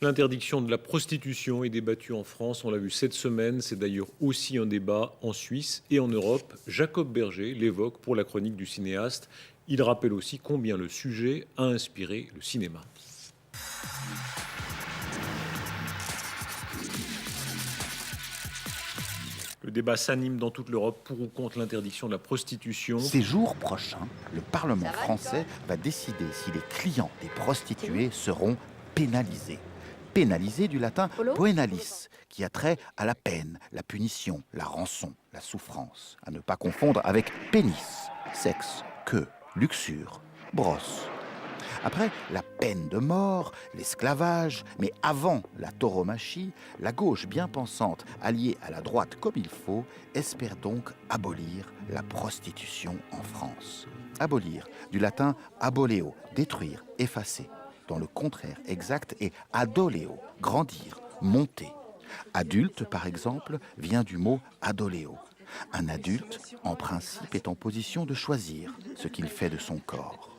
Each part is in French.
L'interdiction de la prostitution est débattue en France, on l'a vu cette semaine, c'est d'ailleurs aussi un débat en Suisse et en Europe. Jacob Berger l'évoque pour la chronique du cinéaste. Il rappelle aussi combien le sujet a inspiré le cinéma. Le débat s'anime dans toute l'Europe pour ou contre l'interdiction de la prostitution. Ces jours prochains, le Parlement français va décider si les clients des prostituées seront pénalisés. Pénalisés du latin poenalis, qui a trait à la peine, la punition, la rançon, la souffrance. À ne pas confondre avec pénis, sexe, queue, luxure, brosse. Après la peine de mort, l'esclavage, mais avant la tauromachie, la gauche bien pensante, alliée à la droite comme il faut, espère donc abolir la prostitution en France. Abolir, du latin aboleo, détruire, effacer, dont le contraire exact est adoleo, grandir, monter. Adulte, par exemple, vient du mot adoleo. Un adulte, en principe, est en position de choisir ce qu'il fait de son corps.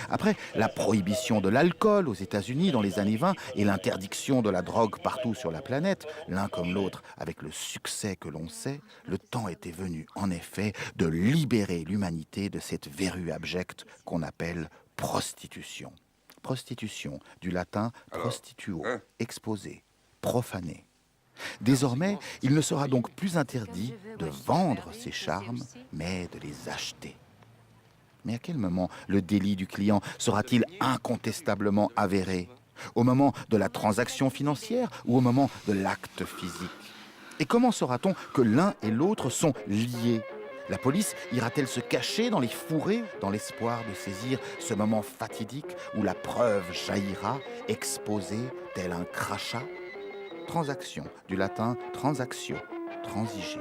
Après la prohibition de l'alcool aux États-Unis dans les années 20 et l'interdiction de la drogue partout sur la planète, l'un comme l'autre avec le succès que l'on sait, le temps était venu en effet de libérer l'humanité de cette verrue abjecte qu'on appelle prostitution. Prostitution, du latin prostituo, exposer, profaner. Désormais, il ne sera donc plus interdit de vendre ses charmes, mais de les acheter. Mais à quel moment le délit du client sera-t-il incontestablement avéré? Au moment de la transaction financière ou au moment de l'acte physique? Et comment saura-t-on que l'un et l'autre sont liés? La police ira-t-elle se cacher dans les fourrés dans l'espoir de saisir ce moment fatidique où la preuve jaillira, exposée tel un crachat? Transaction, du latin transactio, transiger.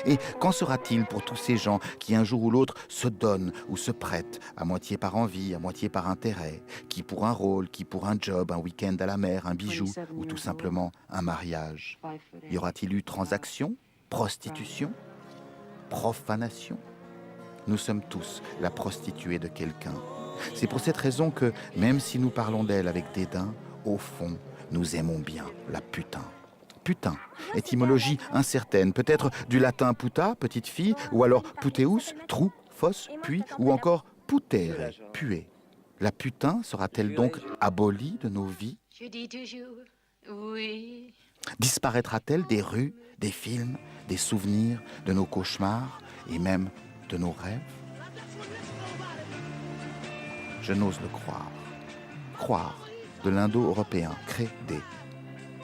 Et qu'en sera-t-il pour tous ces gens qui un jour ou l'autre se donnent ou se prêtent, à moitié par envie, à moitié par intérêt, qui pour un rôle, qui pour un job, un week-end à la mer, un bijou ou tout simplement un mariage? Y aura-t-il eu transaction, prostitution, profanation? Nous sommes tous la prostituée de quelqu'un. C'est pour cette raison que, même si nous parlons d'elle avec dédain, au fond, nous aimons bien la putain. Putain, étymologie incertaine, peut-être du latin puta, petite fille, ou alors puteus, trou, fosse, puits, ou encore putere, puer. La putain sera-t-elle donc abolie de nos vies? Je dis toujours oui. Disparaîtra-t-elle des rues, des films, des souvenirs, de nos cauchemars et même de nos rêves? Je n'ose le croire. Croire, de l'indo-européen, créer,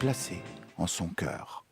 placer en son cœur.